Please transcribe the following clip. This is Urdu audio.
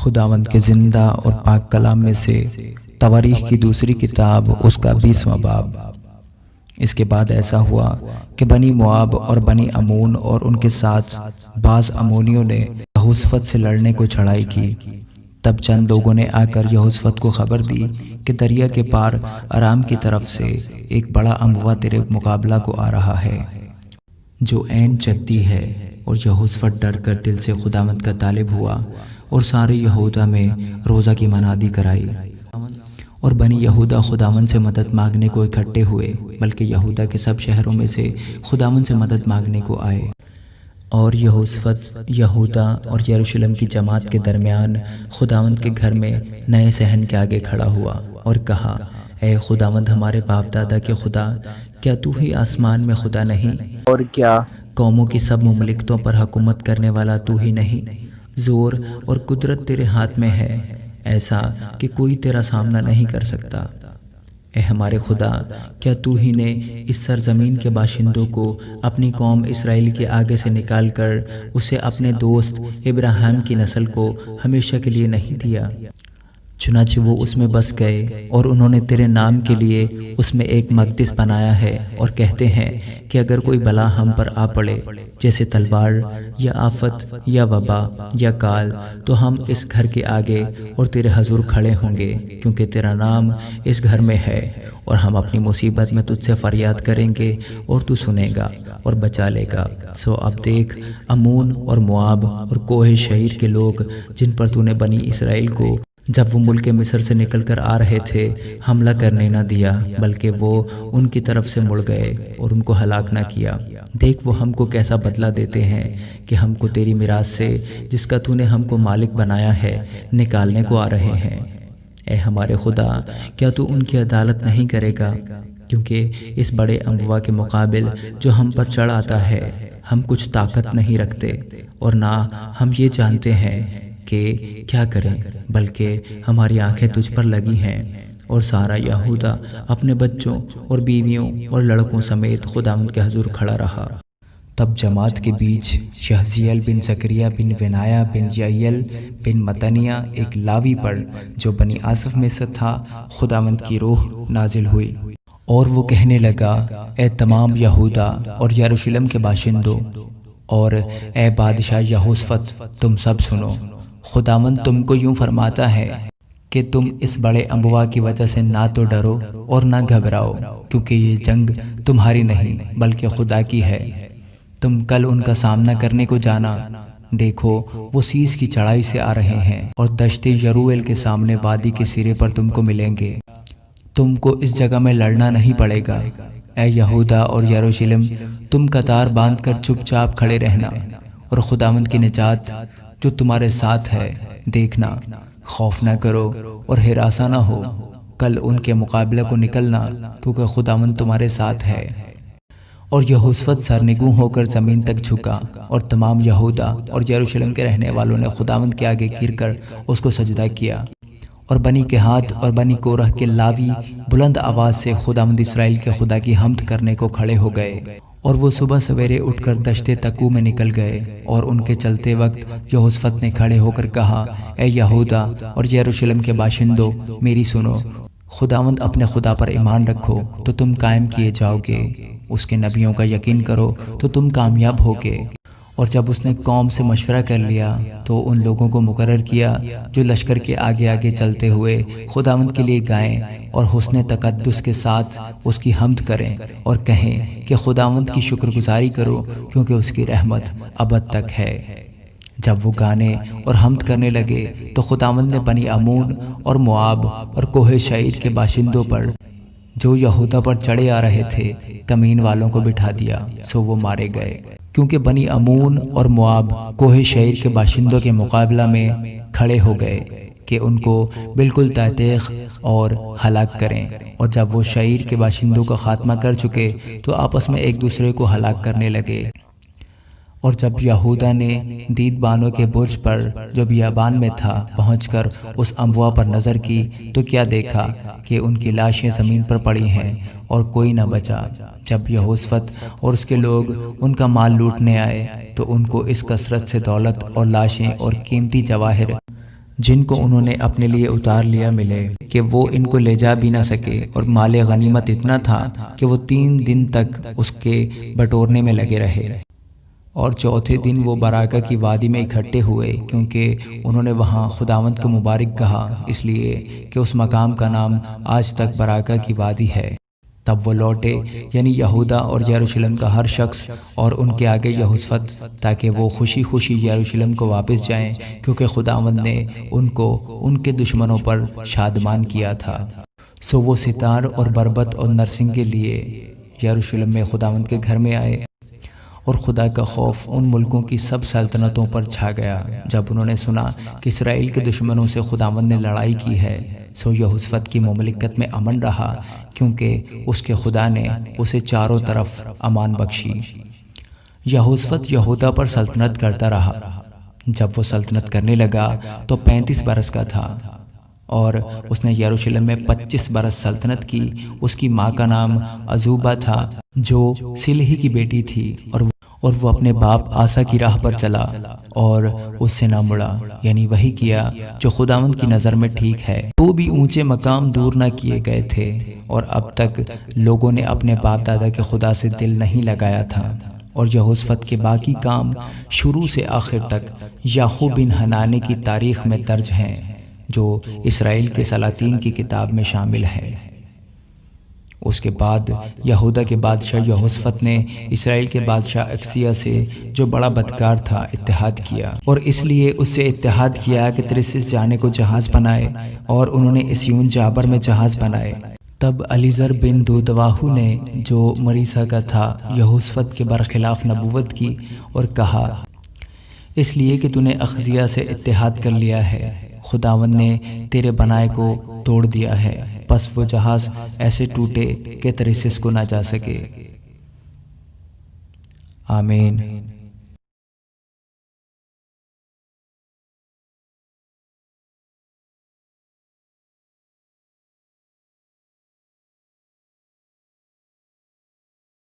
خداوند کے زندہ اور پاک کلام میں سے تواریخ کی دوسری کتاب اس کا 20واں باب۔ اس کے بعد ایسا ہوا کہ بنی مواب اور بنی امون اور ان کے ساتھ بعض امونیوں نے یہوشفت سے لڑنے کو چڑھائی کی۔ تب چند لوگوں نے آ کر یہوشفت کو خبر دی کہ دریا کے پار ارام کی طرف سے ایک بڑا اموا تیرے مقابلہ کو آ رہا ہے جو عین جدی ہے۔ اور یہوشفت ڈر کر دل سے خداوند کا طالب ہوا اور سارے یہودا میں روزہ کی منادی کرائی۔ اور بنی یہودا خداوند سے مدد مانگنے کو اکٹھے ہوئے، بلکہ یہودا کے سب شہروں میں سے خداوند سے مدد مانگنے کو آئے۔ اور یہوشفت یہودا اور یروشلم کی جماعت کے درمیان خداوند کے گھر میں نئے صحن کے آگے کھڑا ہوا اور کہا، اے خداوند ہمارے باپ دادا کے خدا، کیا تو ہی آسمان میں خدا نہیں؟ اور کیا قوموں کی سب مملکتوں پر حکومت کرنے والا تو ہی نہیں؟ زور اور قدرت تیرے ہاتھ میں ہے، ایسا کہ کوئی تیرا سامنا نہیں کر سکتا۔ اے ہمارے خدا، کیا تو ہی نے اس سرزمین کے باشندوں کو اپنی قوم اسرائیل کے آگے سے نکال کر اسے اپنے دوست ابراہیم کی نسل کو ہمیشہ کے لیے نہیں دیا؟ چنانچہ وہ اس میں بس گئے اور انہوں نے تیرے نام کے لیے اس میں ایک مقدس بنایا ہے، اور کہتے ہیں کہ اگر کوئی بلا ہم پر آ پڑے، جیسے تلوار یا آفت یا وبا یا کال، تو ہم اس گھر کے آگے اور تیرے حضور کھڑے ہوں گے، کیونکہ تیرا نام اس گھر میں ہے، اور ہم اپنی مصیبت میں تجھ سے فریاد کریں گے اور تو سنے گا اور بچا لے گا۔ سو اب دیکھ، امون اور مواب اور کوہ شعیر کے لوگ جن پر تو نے بنی اسرائیل کو جب وہ ملک مصر سے نکل کر آ رہے تھے حملہ کرنے نہ دیا، بلکہ وہ ان کی طرف سے مڑ گئے اور ان کو ہلاک نہ کیا۔ دیکھ وہ ہم کو کیسا بدلہ دیتے ہیں کہ ہم کو تیری میراث سے، جس کا تو نے ہم کو مالک بنایا ہے، نکالنے کو آ رہے ہیں۔ اے ہمارے خدا، کیا تو ان کی عدالت نہیں کرے گا؟ کیونکہ اس بڑے اموا کے مقابل جو ہم پر چڑھ آتا ہے، ہم کچھ طاقت نہیں رکھتے، اور نہ ہم یہ جانتے ہیں کہ کیا کریں، بلکہ ہماری آنکھیں تجھ پر لگی ہیں۔ اور سارا یہودا اپنے بچوں اور بیویوں اور لڑکوں سمیت خداوند کے حضور کھڑا رہا۔ تب جماعت کے بیچ یحزیل بن زکریا بن بنایا بن یعیل بن متنیہ ایک لاوی پر جو بنی آصف میں سے تھا خداوند کی روح نازل ہوئی، اور وہ کہنے لگا، اے تمام یہودا اور یروشلم کے باشندوں، اور اے بادشاہ یہوشفت، تم سب سنو۔ خداوند تم کو یوں فرماتا ہے کہ تم اس بڑے اموا کی وجہ سے نہ تو ڈرو اور نہ گھبراؤ، کیونکہ یہ جنگ تمہاری نہیں بلکہ خدا کی ہے۔ تم کل ان کا سامنا کرنے کو جانا، دیکھو وہ سیس کی چڑھائی سے آ رہے ہیں، اور دشت یرویل کے سامنے وادی کے سرے پر تم کو ملیں گے۔ تم کو اس جگہ میں لڑنا نہیں پڑے گا۔ اے یہودا اور یروشلم، تم قطار باندھ کر چپ چاپ کھڑے رہنا، اور خداوند کی نجات جو تمہارے ساتھ ہے دیکھنا، خوف نہ کرو اور ہراساں نہ ہو۔ کل ان کے مقابلے کو نکلنا، کیونکہ خداوند تمہارے ساتھ ہے۔ اور یہوشفت سرنگوں ہو کر زمین تک جھکا، اور تمام یہودا اور یروشلم کے رہنے والوں نے خداوند کے آگے گر کر اس کو سجدہ کیا۔ اور بنی کہات اور بنی کورہ کے لاوی بلند آواز سے خداوند اسرائیل کے خدا کی حمد کرنے کو کھڑے ہو گئے، اور وہ صبح سویرے اٹھ کر دشت تکو میں نکل گئے۔ اور ان کے چلتے وقت یہوشفت نے کھڑے ہو کر کہا، اے یہودا اور یروشلم کے باشندوں، میری سنو۔ خداوند اپنے خدا پر ایمان رکھو تو تم قائم کیے جاؤ گے، اس کے نبیوں کا یقین کرو تو تم کامیاب ہوگے۔ اور جب اس نے قوم سے مشورہ کر لیا تو ان لوگوں کو مقرر کیا جو لشکر کے آگے آگے چلتے ہوئے خداوند کے لیے گائیں اور حسن تقدس کے ساتھ اس کی حمد کریں، اور کہیں کہ خداوند کی شکر گزاری کرو، کیونکہ اس کی رحمت ابد تک ہے۔ جب وہ گانے اور حمد کرنے لگے تو خداوند نے بنی امون اور مواب اور کوہ شعیر کے باشندوں پر جو یہودا پر چڑھے آ رہے تھے کمین والوں کو بٹھا دیا، سو وہ مارے گئے، کیونکہ بنی امون اور مواب کوہ شعیر کے باشندوں کے مقابلہ میں کھڑے ہو گئے کہ ان کو بالکل تحتیق اور ہلاک کریں۔ اور جب وہ شعیر کے باشندوں کا خاتمہ کر چکے تو آپس میں ایک دوسرے کو ہلاک کرنے لگے۔ اور جب یہودا نے دید بانوں کے برج پر جو بیابان میں تھا پہنچ کر اس اموا پر نظر کی تو کیا دیکھا کہ ان کی لاشیں زمین پر پڑی ہیں اور کوئی نہ بچا۔ جب یہوشفت اور اس کے لوگ ان کا مال لوٹنے آئے تو ان کو اس کثرت سے دولت اور لاشیں اور قیمتی جواہر جن کو انہوں نے اپنے لیے اتار لیا ملے کہ وہ ان کو لے جا بھی نہ سکے، اور مال غنیمت اتنا تھا کہ وہ 3 دن تک اس کے بٹورنے میں لگے رہے، اور چوتھے دن وہ براکہ کی وادی میں اکٹھے ہوئے، کیونکہ انہوں نے وہاں خداوند کو مبارک کہا، اس لیے کہ اس مقام کا نام آج تک براکہ کی وادی ہے۔ تب وہ لوٹے، یعنی یہودا اور یروشلم کا ہر شخص اور ان کے آگے یہوشفت، تاکہ وہ خوشی خوشی یروشلم کو واپس جائیں، کیونکہ خداوند نے ان کو ان کے دشمنوں پر شادمان کیا تھا۔ سو وہ ستار اور بربت اور نرسنگ کے لیے یروشلم میں خداوند کے گھر میں آئے، اور خدا کا خوف ان ملکوں کی سب سلطنتوں پر چھا گیا۔ جب انہوں نے سنا کہ اسرائیل کے دشمنوں سے خداوند نے لڑائی کی ہے، سو یہوشفت کی مملکت میں امن رہا، کیونکہ اس کے خدا نے اسے چاروں طرف امان بخشی۔ یہوشفت یہودا پر سلطنت کرتا رہا۔ جب وہ سلطنت کرنے لگا تو 35 برس کا تھا، اور اس نے یروشلم میں 25 برس سلطنت کی۔ اس کی ماں کا نام عزوبہ تھا، جو سلہی کی بیٹی تھی، اور وہ اپنے باپ آسا کی راہ پر چلا اور اس سے نہ مڑا، یعنی وہی کیا جو خداوند کی نظر میں ٹھیک ہے۔ تو بھی اونچے مقام دور نہ کیے گئے تھے، اور اب تک لوگوں نے اپنے باپ دادا کے خدا سے دل نہیں لگایا تھا۔ اور یہوشفت کے باقی کام شروع سے آخر تک یاہو بن حنانے کی تاریخ میں درج ہیں، جو اسرائیل کے سلاطین کی کتاب میں شامل ہے۔ اس کے بعد یہودا کے بادشاہ یہوشفت نے اسرائیل کے بادشاہ اکسیہ سے، جو بڑا بدکار تھا، اتحاد کیا، اور اس لیے اس سے اتحاد کیا کہ ترسیس جانے کو جہاز بنائے، اور انہوں نے اسیون جابر میں جہاز بنائے۔ تب علیزر بن دودواہو نے، جو مریسا کا تھا، یہوشفت کے برخلاف نبوت کی اور کہا، اس لیے کہ تو نے اخزیہ سے اتحاد کر لیا ہے، خداوند نے تیرے بنائے کو توڑ دیا ہے، پس وہ جہاز ایسے ٹوٹے کہ ترسیس کو نہ جا سکے۔ آمین۔